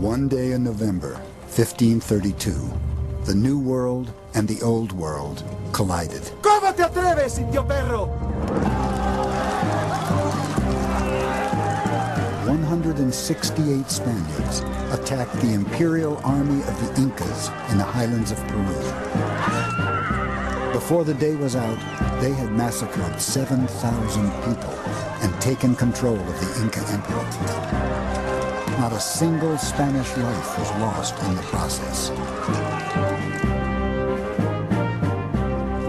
One day in November, 1532, the New World and the Old World collided. ¿Cómo te atreves, indio perro? 168 Spaniards attacked the imperial army of the Incas in the highlands of Peru. Before the day was out, they had massacred 7,000 people and taken control of the Inca Empire. Not a single Spanish life was lost in the process.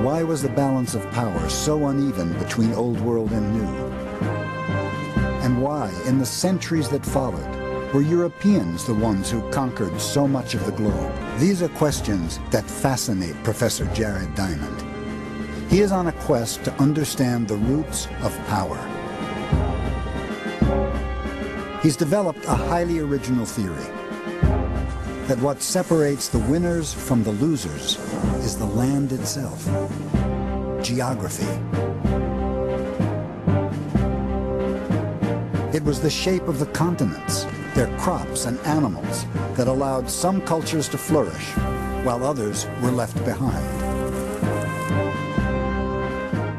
Why was the balance of power so uneven between Old World and New? And why, in the centuries that followed, were Europeans the ones who conquered so much of the globe? These are questions that fascinate Professor Jared Diamond. He is on a quest to understand the roots of power. He's developed a highly original theory that what separates the winners from the losers is the land itself, geography. It was the shape of the continents, their crops and animals, that allowed some cultures to flourish, while others were left behind.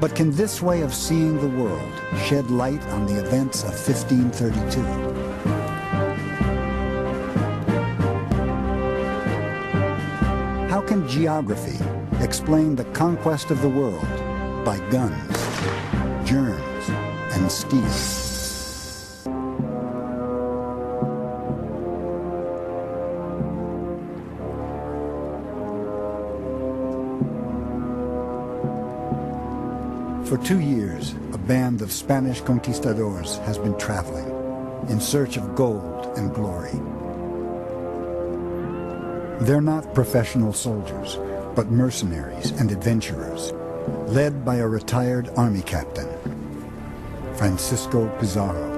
But can this way of seeing the world shed light on the events of 1532? How can geography explain the conquest of the world by guns, germs, and steel? For 2 years, a band of Spanish conquistadors has been traveling in search of gold and glory. They're not professional soldiers, but mercenaries and adventurers, led by a retired army captain, Francisco Pizarro.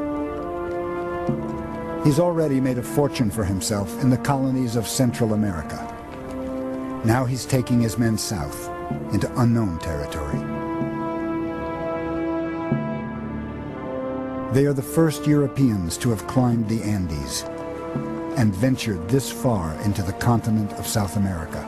He's already made a fortune for himself in the colonies of Central America. Now he's taking his men south into unknown territory. They are the first Europeans to have climbed the Andes and ventured this far into the continent of South America.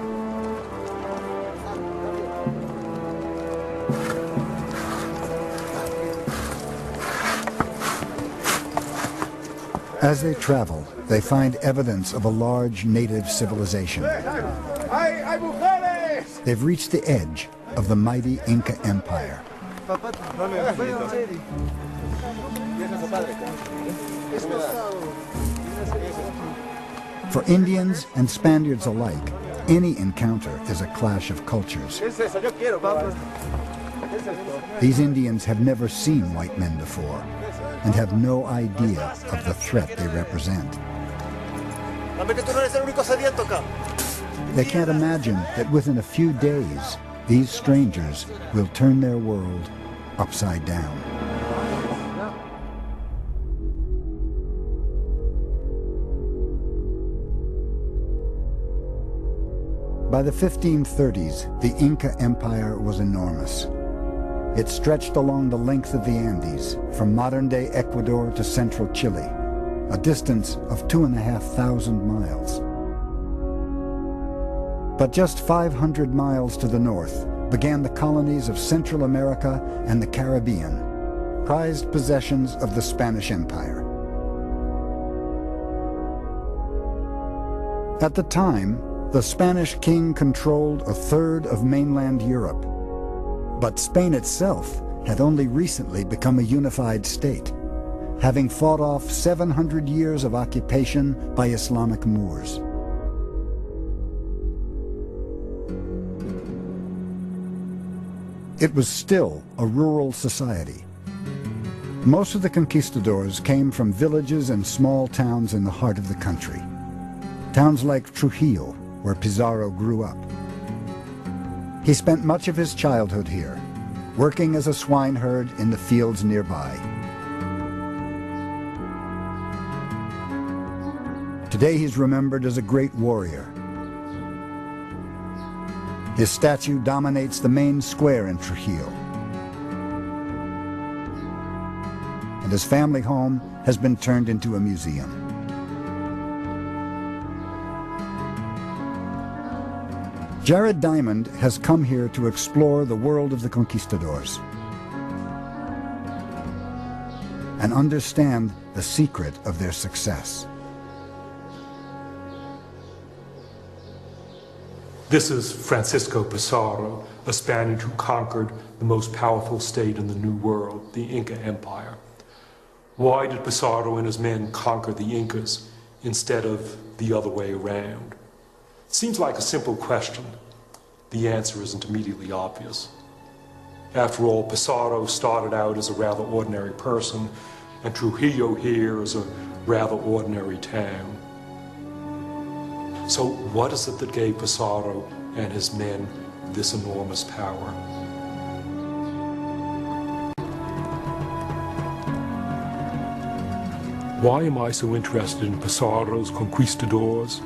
As they travel, they evidence evidence of a large native civilization. They've reached the edge of the mighty Inca Empire. For Indians and Spaniards alike, any encounter is a clash of cultures. These Indians have never seen white men before and have no idea of the threat they represent. They can't imagine that within a few days, these strangers will turn their world upside down. By the 1530s, the Inca Empire was enormous. It stretched along the length of the Andes, from modern-day Ecuador to central Chile, a distance of 2,500 miles. But just 500 miles to the north began the colonies of Central America and the Caribbean, prized possessions of the Spanish Empire. At the time, the Spanish king controlled a third of mainland Europe, but Spain itself had only recently become a unified state, having fought off 700 years of occupation by Islamic Moors. it was still a rural society. Most of the conquistadors came from villages and small towns in the heart of the country. Towns like Trujillo, where Pizarro grew up. He spent much of his childhood here, working as a swineherd in the fields nearby. Today he's remembered as a great warrior. His statue dominates the main square in Trujillo. And his family home has been turned into a museum. Jared Diamond has come here to explore the world of the conquistadors and understand the secret of their success. This is Francisco Pizarro, a Spaniard who conquered the most powerful state in the New World, the Inca Empire. Why did Pizarro and his men conquer the Incas instead of the other way around? It seems like a simple question. The answer isn't immediately obvious. After all, Pizarro started out as a rather ordinary person, and Trujillo here is a rather ordinary town. So what is it that gave Pizarro and his men this enormous power? Why am I so interested in Pizarro's conquistadors?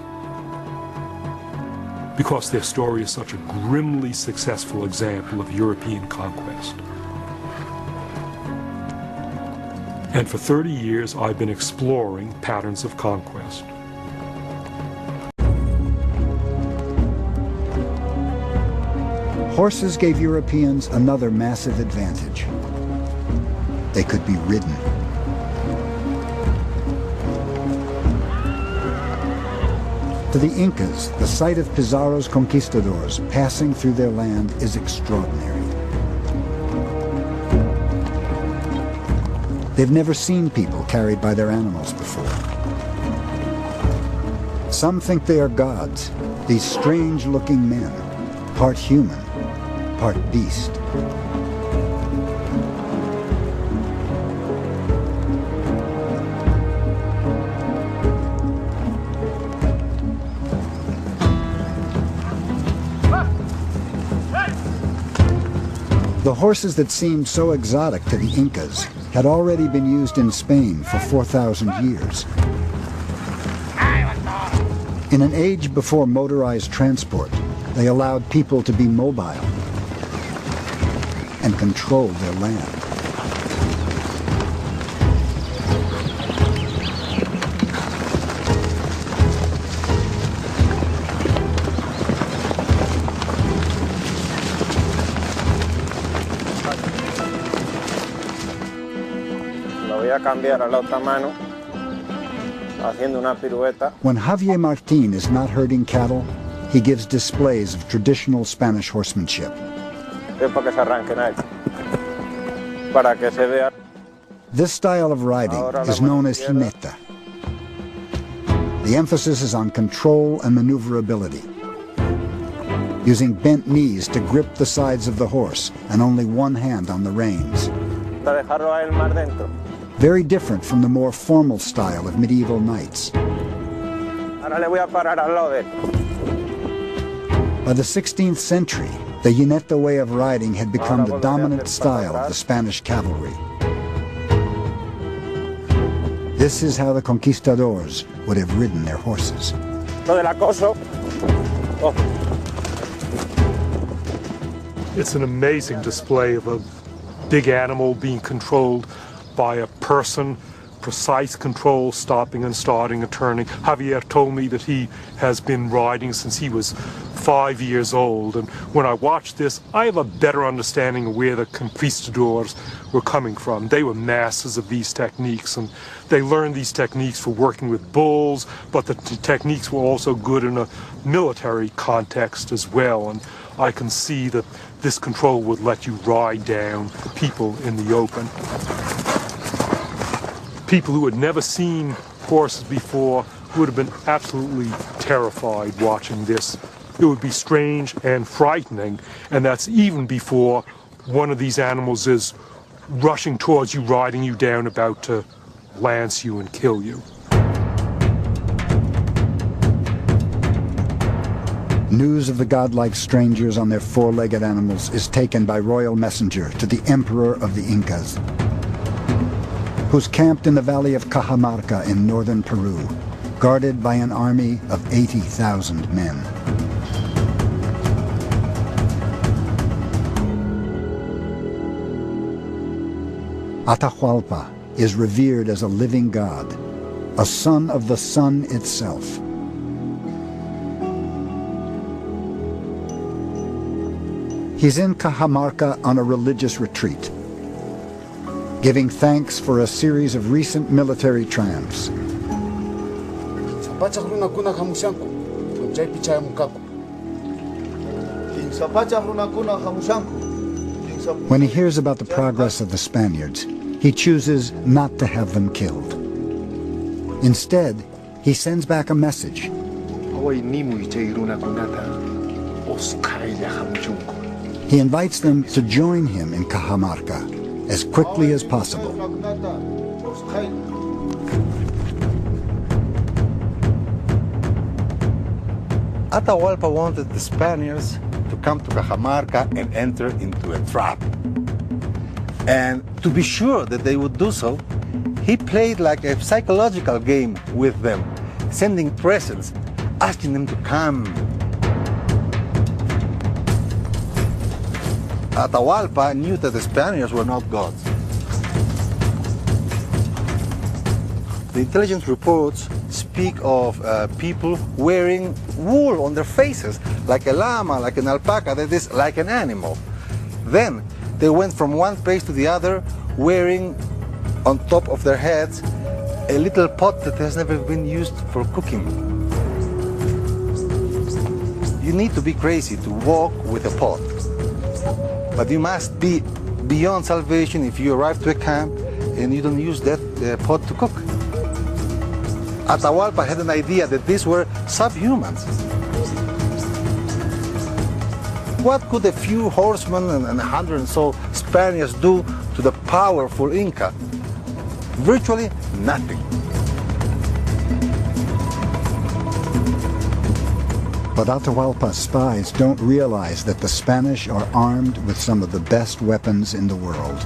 Because their story is such a grimly successful example of European conquest. And for 30 years, I've been exploring patterns of conquest. Horses gave Europeans another massive advantage. They could be ridden. To the Incas, the sight of Pizarro's conquistadors passing through their land is extraordinary. They've never seen people carried by their animals before. Some think they are gods, these strange-looking men, part human, part beast. The horses that seemed so exotic to the Incas had already been used in Spain for 4,000 years. In an age before motorized transport, they allowed people to be mobile and control their land. Cambiar a la otra mano, haciendo una pirueta. When Javier Martin is not herding cattle, he gives displays of traditional Spanish horsemanship. Para que se arranquen ahí. Para que se vea. This style of riding is known as jineta. The emphasis is on control and maneuverability, using bent knees to grip the sides of the horse and only one hand on the reins. Para dejarlo a él más dentro. Very different from the more formal style of medieval knights. Ahora le voy a parar al lado de él. By the 16th century, the jineta way of riding had become the dominant style of the Spanish cavalry. This is how the conquistadors would have ridden their horses. Lo del acoso. Oh. It's an amazing display of a big animal being controlled by a person, precise control, stopping and starting and turning. Javier told me that he has been riding since he was 5 years old, and when I watched this, I have a better understanding of where the conquistadors were coming from. They were masters of these techniques, and they learned these techniques for working with bulls, but the techniques were also good in a military context as well, and I can see that this control would let you ride down people in the open. People who had never seen horses before would have been absolutely terrified watching this. It would be strange and frightening, and that's even before one of these animals is rushing towards you, riding you down, about to lance you and kill you. News of the godlike strangers on their four-legged animals is taken by royal messenger to the emperor of the Incas, who's camped in the valley of Cajamarca in northern Peru, guarded by an army of 80,000 men. Atahualpa is revered as a living god, a son of the sun itself. He's in Cajamarca on a religious retreat, giving thanks for a series of recent military triumphs. When he hears about the progress of the Spaniards, he chooses not to have them killed. Instead, he sends back a message. He invites them to join him in Cajamarca as quickly as possible. Atahualpa wanted the Spaniards to come to Cajamarca and enter into a trap. And to be sure that they would do so, he played like a psychological game with them, sending presents, asking them to come. Atahualpa knew that the Spaniards were not gods. The intelligence reports speak of people wearing wool on their faces, like a llama, like an alpaca, that is, like an animal. Then they went from one place to the other wearing on top of their heads a little pot that has never been used for cooking. You need to be crazy to walk with a pot. But you must be beyond salvation if you arrive to a camp and you don't use that pot to cook. Atahualpa had an idea that these were subhumans. What could a few horsemen and 100 and so Spaniards do to the powerful Inca? Virtually nothing. But Atahualpa's spies don't realize that the Spanish are armed with some of the best weapons in the world.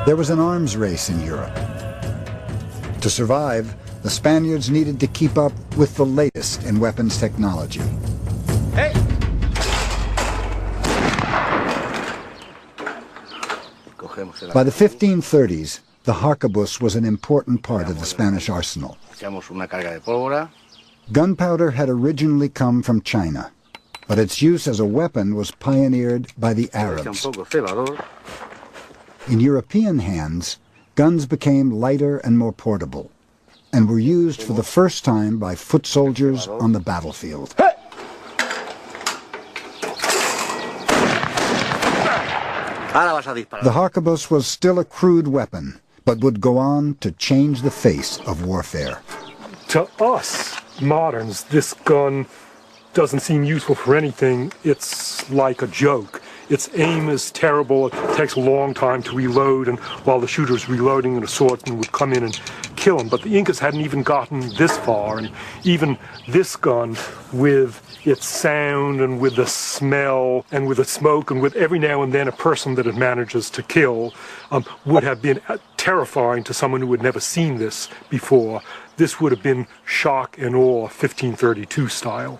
There was an arms race in Europe. To survive, the Spaniards needed to keep up with the latest in weapons technology. Hey! By the 1530s, the harquebus was an important part of the Spanish arsenal. Gunpowder had originally come from China, but its use as a weapon was pioneered by the Arabs. In European hands, guns became lighter and more portable, and were used for the first time by foot soldiers on the battlefield. The harquebus was still a crude weapon, but would go on to change the face of warfare. To us, moderns, this gun doesn't seem useful for anything. It's like a joke. Its aim is terrible. It takes a long time to reload, and while the shooter's reloading, an assaultman would come in and kill him. But the Incas hadn't even gotten this far, and even this gun, with its sound and with the smell and with the smoke and with every now and then a person that it manages to kill, would have been terrifying to someone who had never seen this before. This would have been shock and awe, 1532 style.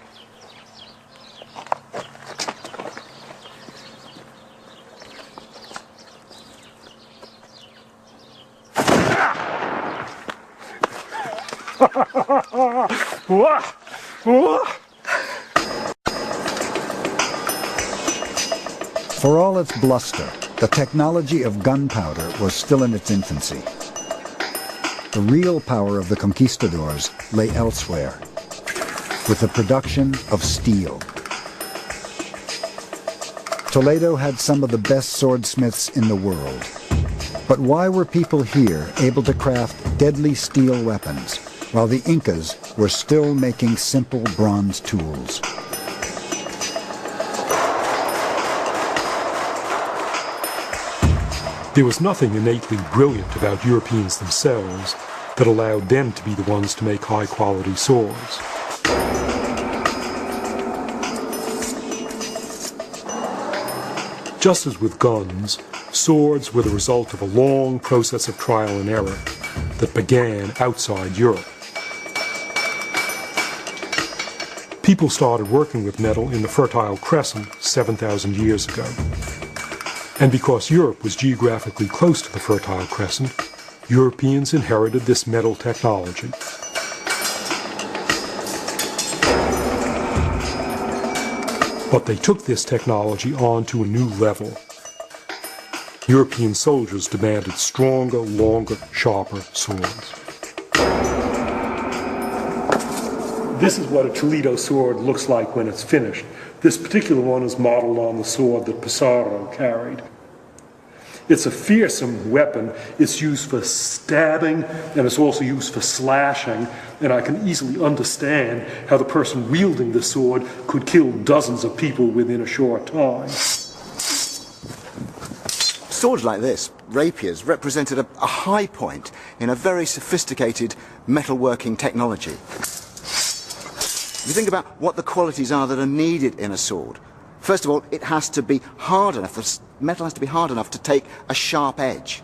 For all its bluster, the technology of gunpowder was still in its infancy. The real power of the conquistadors lay elsewhere, with the production of steel. Toledo had some of the best swordsmiths in the world. But why were people here able to craft deadly steel weapons while the Incas were still making simple bronze tools. There was nothing innately brilliant about Europeans themselves that allowed them to be the ones to make high-quality swords. Just as with guns, swords were the result of a long process of trial and error that began outside Europe. People started working with metal in the Fertile Crescent 7,000 years ago. And because Europe was geographically close to the Fertile Crescent, Europeans inherited this metal technology. But they took this technology on to a new level. European soldiers demanded stronger, longer, sharper swords. This is what a Toledo sword looks like when it's finished. This particular one is modeled on the sword that Pizarro carried. It's a fearsome weapon. It's used for stabbing, and it's also used for slashing, and I can easily understand how the person wielding the sword could kill dozens of people within a short time. Swords like this, rapiers, represented a high point in a very sophisticated metalworking technology. If you think about what the qualities are that are needed in a sword, first of all, it has to be hard enough, the metal has to be hard enough to take a sharp edge.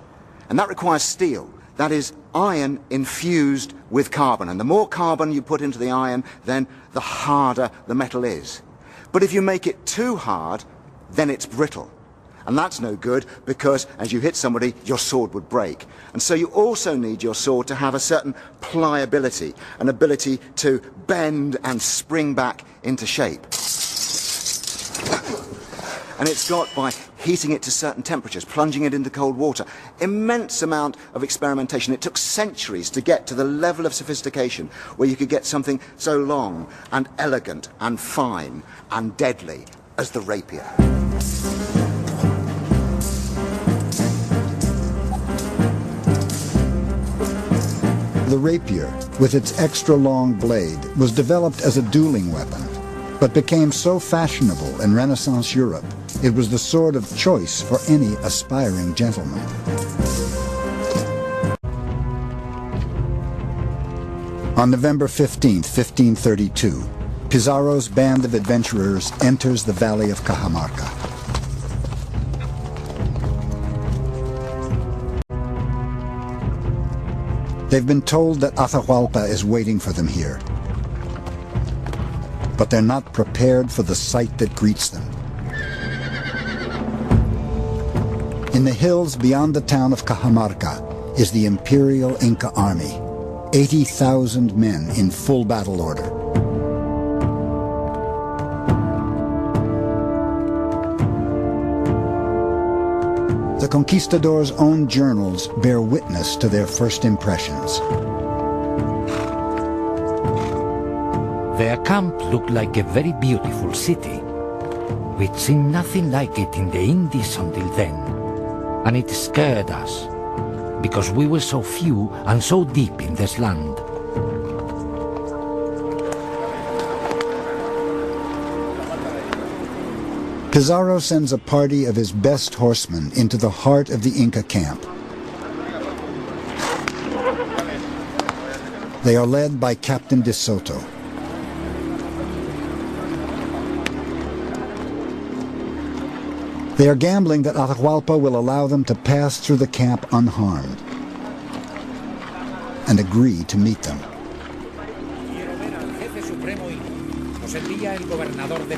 And that requires steel, that is iron infused with carbon. And the more carbon you put into the iron, then the harder the metal is. But if you make it too hard, then it's brittle. And that's no good because as you hit somebody, your sword would break. And so you also need your sword to have a certain pliability, an ability to bend and spring back into shape. And it's got, by heating it to certain temperatures, plunging it into cold water, immense amount of experimentation. It took centuries to get to the level of sophistication where you could get something so long and elegant and fine and deadly as the rapier. The rapier, with its extra-long blade, was developed as a dueling weapon, but became so fashionable in Renaissance Europe, it was the sword of choice for any aspiring gentleman. On November 15, 1532, Pizarro's band of adventurers enters the valley of Cajamarca. They've been told that Atahualpa is waiting for them here. But they're not prepared for the sight that greets them. In the hills beyond the town of Cajamarca is the Imperial Inca army, 80,000 men in full battle order. The conquistadors' own journals bear witness to their first impressions. Their camp looked like a very beautiful city. We'd seen nothing like it in the Indies until then. And it scared us, because we were so few and so deep in this land. Pizarro sends a party of his best horsemen into the heart of the Inca camp. They are led by Captain de Soto. They are gambling that Atahualpa will allow them to pass through the camp unharmed, and agree to meet them.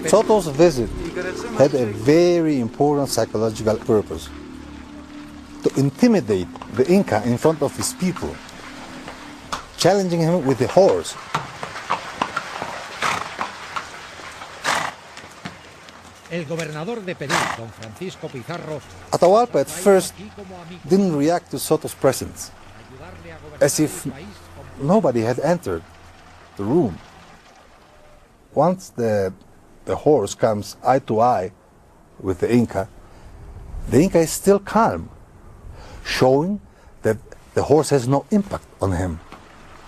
Soto's visit had a very important psychological purpose: to intimidate the Inca in front of his people, challenging him with the horse. Atahualpa at first didn't react to Soto's presence, as if nobody had entered the room. Once the horse comes eye to eye with the Inca is still calm, showing that the horse has no impact on him.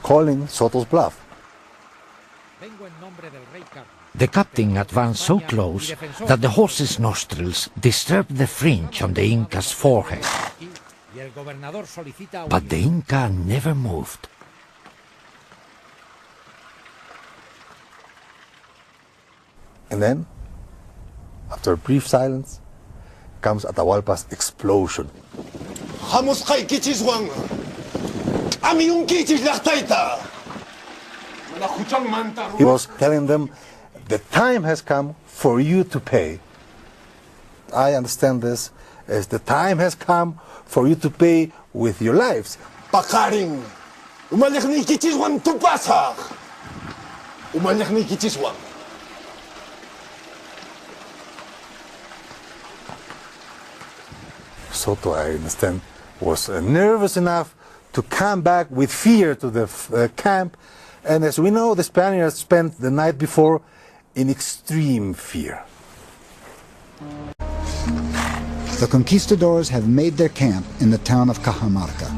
calling Soto's bluff. The captain advanced so close that the horse's nostrils disturbed the fringe on the Inca's forehead. But the Inca never moved. And then, after a brief silence, comes Atahualpa's explosion. He was telling them, the time has come for you to pay. I understand this as the time has come for you to pay with your lives. Pakaring! Umalik ni Kichiswan tupasak! Umalik ni Kichiswan. Soto, I understand, was nervous enough to come back with fear to the camp. And as we know, the Spaniards spent the night before in extreme fear. The conquistadors have made their camp in the town of Cajamarca.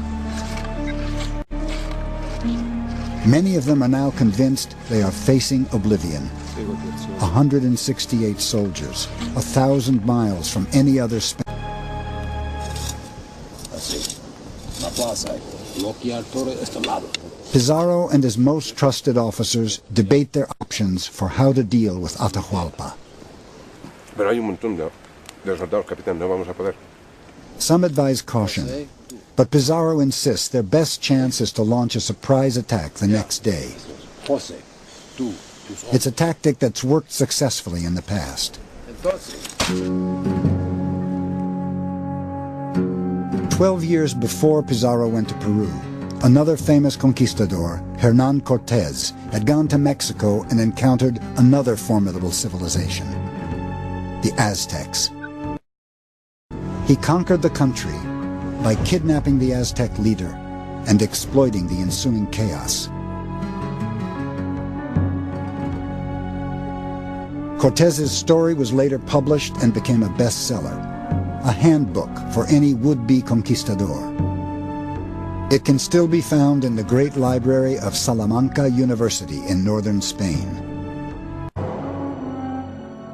Many of them are now convinced they are facing oblivion. 168 soldiers, 1,000 miles from any other Spanish. Pizarro and his most trusted officers debate their options for how to deal with Atahualpa. Pero hay un montón de soldados, capitán, no vamos a poder. Some advise caution, but Pizarro insists their best chance is to launch a surprise attack the next day. It's a tactic that's worked successfully in the past. 12 years before Pizarro went to Peru, another famous conquistador, Hernán Cortés, had gone to Mexico and encountered another formidable civilization, the Aztecs. He conquered the country by kidnapping the Aztec leader and exploiting the ensuing chaos. Cortés's story was later published and became a bestseller, a handbook for any would-be conquistador. It can still be found in the great library of Salamanca University in northern Spain.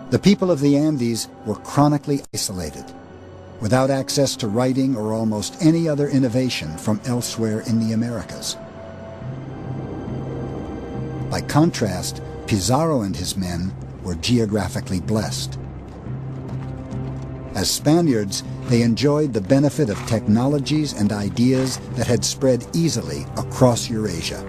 The people of the Andes were chronically isolated, without access to writing or almost any other innovation from elsewhere in the Americas. By contrast, Pizarro and his men were geographically blessed. As Spaniards, they enjoyed the benefit of technologies and ideas that had spread easily across Eurasia.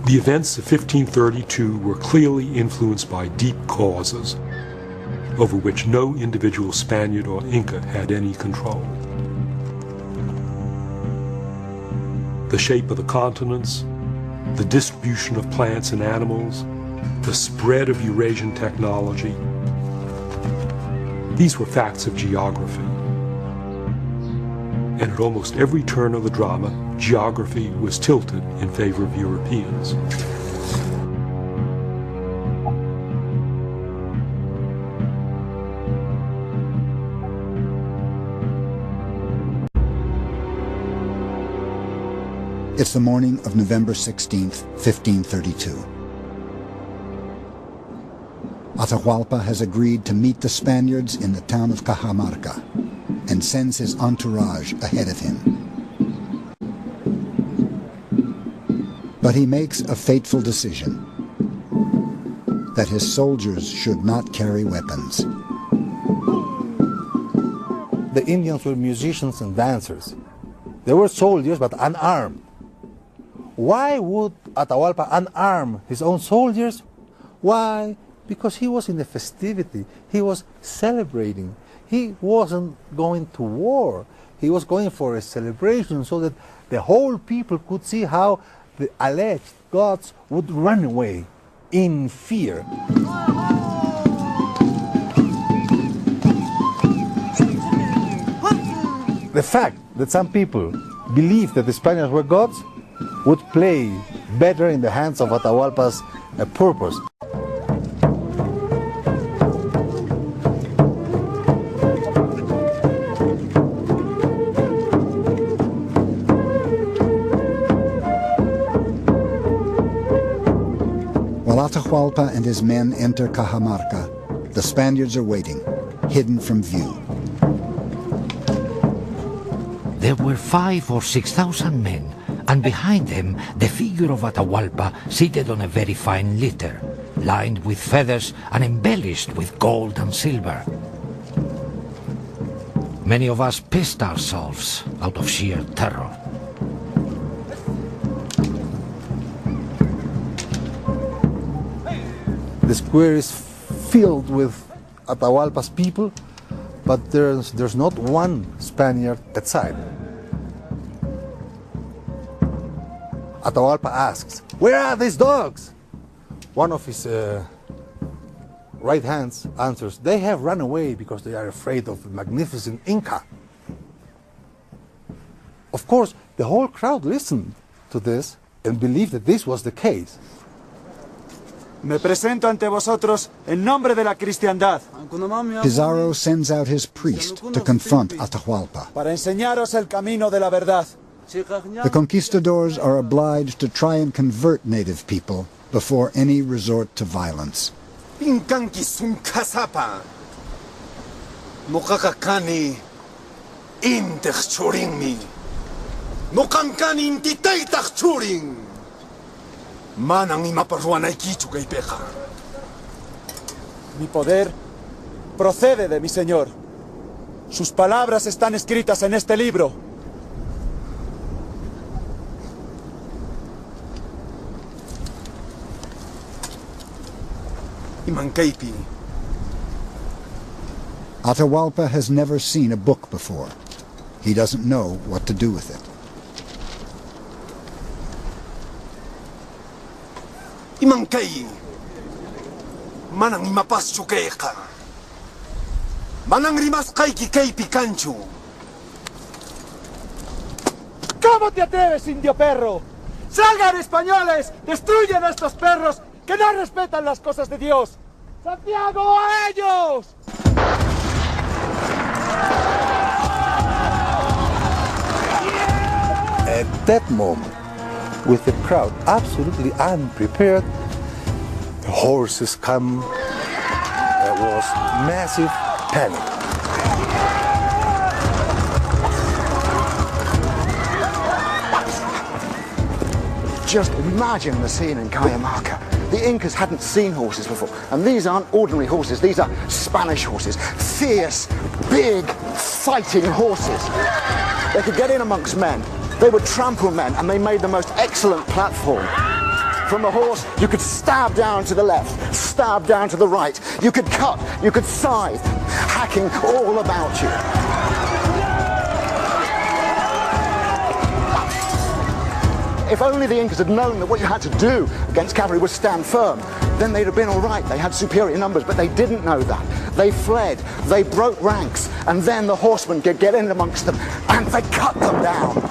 The events of 1532 were clearly influenced by deep causes, over which no individual Spaniard or Inca had any control. The shape of the continents, the distribution of plants and animals, the spread of Eurasian technology. These were facts of geography. And at almost every turn of the drama, geography was tilted in favor of Europeans. It's the morning of November 16th, 1532. Atahualpa has agreed to meet the Spaniards in the town of Cajamarca and sends his entourage ahead of him. But he makes a fateful decision, that his soldiers should not carry weapons. The Indians were musicians and dancers. They were soldiers but unarmed. Why would Atahualpa unarm his own soldiers? Why? Because he was in a festivity. He was celebrating. He wasn't going to war. He was going for a celebration so that the whole people could see how the alleged gods would run away in fear. The fact that some people believed that the Spaniards were gods would play better in the hands of Atahualpa's purpose. Atahualpa and his men enter Cajamarca, the Spaniards are waiting, hidden from view. There were 5,000 or 6,000 men, and behind them the figure of Atahualpa seated on a very fine litter, lined with feathers and embellished with gold and silver. Many of us pissed ourselves out of sheer terror. The square is filled with Atahualpa's people, but there's not one Spaniard at sight. Atahualpa asks, "Where are these dogs?" One of his right hands answers, "They have run away because they are afraid of the magnificent Inca." Of course, the whole crowd listened to this and believed that this was the case. Me presento ante vosotros en nombre de la cristiandad. Pizarro sends out his priest to confront Atahualpa. Para enseñaros el camino de la verdad. The conquistadors are obliged to try and convert native people before any resort to violence. Pinkanki sunkasapa. Nokakakani intech churingmi. Nokankani intitaitach churing. Manang imaparruanay kichu kay peja. Mi poder procede de mi Señor. Sus palabras están escritas en este libro. Imankaipi. Atahualpa has never seen a book before. He doesn't know what to do with it. Imankay. Manang imapas chukeka. Manang rimas kaiki kay picanchu. ¿Cómo te atreves, indio perro? ¡Salgan, españoles! ¡Destruyen a estos perros que no respetan las cosas de Dios! ¡Santiago, a ellos! At that moment, with the crowd absolutely unprepared, the horses come. There was massive panic. Just imagine the scene in Cajamarca. The Incas hadn't seen horses before, and these aren't ordinary horses, these are Spanish horses. Fierce, big, fighting horses. They could get in amongst men, they would trample men, and they made the most excellent platform. From a horse, you could stab down to the left, stab down to the right, you could cut, you could scythe, hacking all about you. If only the Incas had known that what you had to do against cavalry was stand firm, then they'd have been all right. They had superior numbers, but they didn't know that. They fled, they broke ranks, and then the horsemen could get in amongst them, and they cut them down.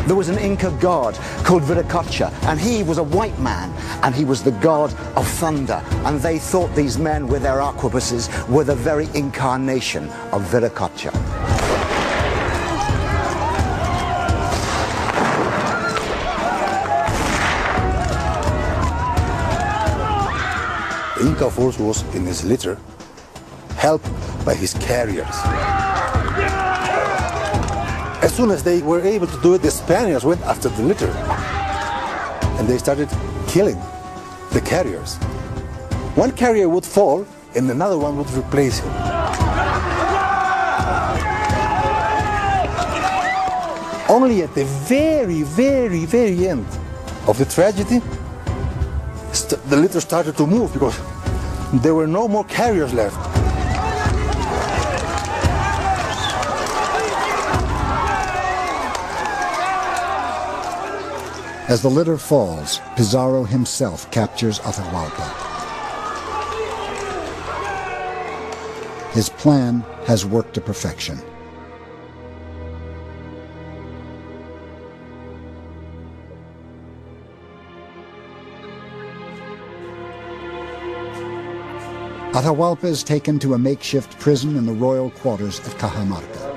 There was an Inca god called Viracocha, and he was a white man, and he was the god of thunder. And they thought these men with their arquebuses were the very incarnation of Viracocha. The Inca force was in his litter, helped by his carriers. As soon as they were able to do it, the Spaniards went after the litter, and they started killing the carriers. One carrier would fall, and another one would replace him. Only at the very, very, very end of the tragedy, the litter started to move because there were no more carriers left. As the litter falls, Pizarro himself captures Atahualpa. His plan has worked to perfection. Atahualpa is taken to a makeshift prison in the royal quarters at Cajamarca.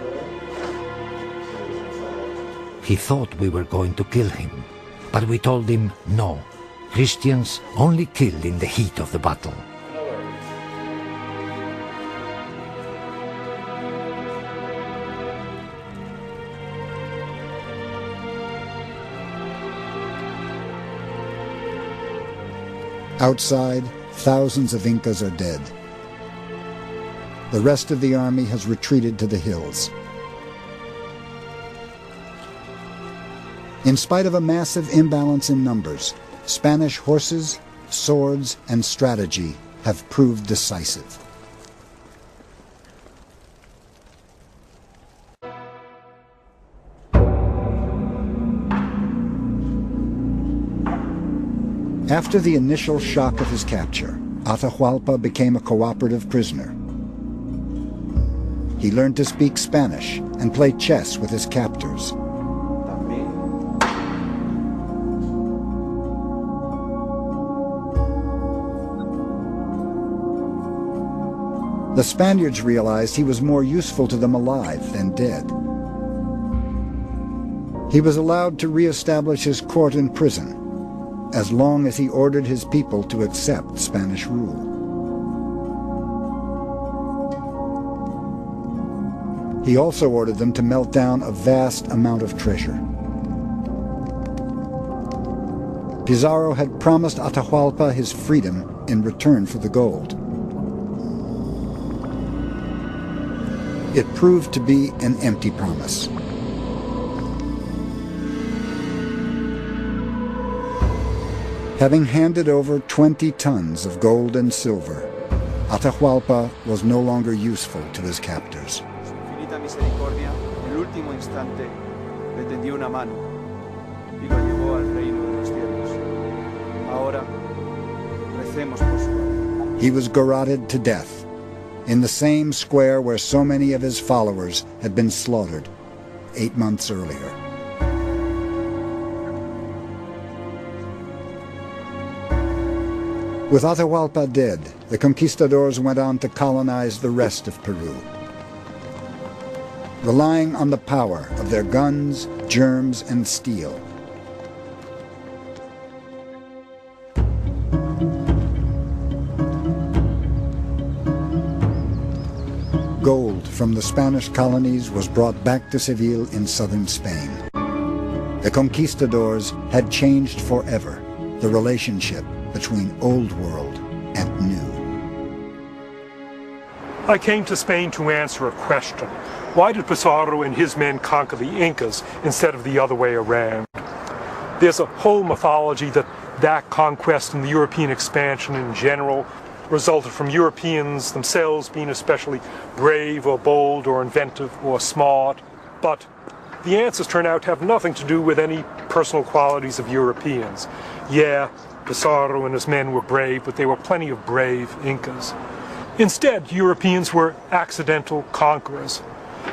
He thought we were going to kill him, but we told him no. Christians only kill in the heat of the battle. Outside, thousands of Incas are dead. The rest of the army has retreated to the hills. In spite of a massive imbalance in numbers, Spanish horses, swords, and strategy have proved decisive. After the initial shock of his capture, Atahualpa became a cooperative prisoner. He learned to speak Spanish and play chess with his captors. The Spaniards realized he was more useful to them alive than dead. He was allowed to re-establish his court and prison, as long as he ordered his people to accept Spanish rule. He also ordered them to melt down a vast amount of treasure. Pizarro had promised Atahualpa his freedom in return for the gold. It proved to be an empty promise. Having handed over 20 tons of gold and silver, Atahualpa was no longer useful to his captors. Infinita misericordia, en el último instante, le tendió una mano y lo llevó al reino de los cielos. Ahora, recemos por su alma. He was garroted to death in the same square where so many of his followers had been slaughtered 8 months earlier. With Atahualpa dead, the conquistadors went on to colonize the rest of Peru, relying on the power of their guns, germs, and steel. Gold from the Spanish colonies was brought back to Seville in southern Spain. The conquistadors had changed forever the relationship between Old World and New. I came to Spain to answer a question. Why did Pizarro and his men conquer the Incas instead of the other way around? There's a whole mythology that conquest and the European expansion in general resulted from Europeans themselves being especially brave or bold or inventive or smart. But the answers turn out to have nothing to do with any personal qualities of Europeans. Yeah, Pizarro and his men were brave, but there were plenty of brave Incas. Instead, Europeans were accidental conquerors.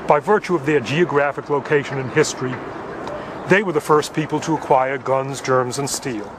By virtue of their geographic location in history, they were the first people to acquire guns, germs, and steel.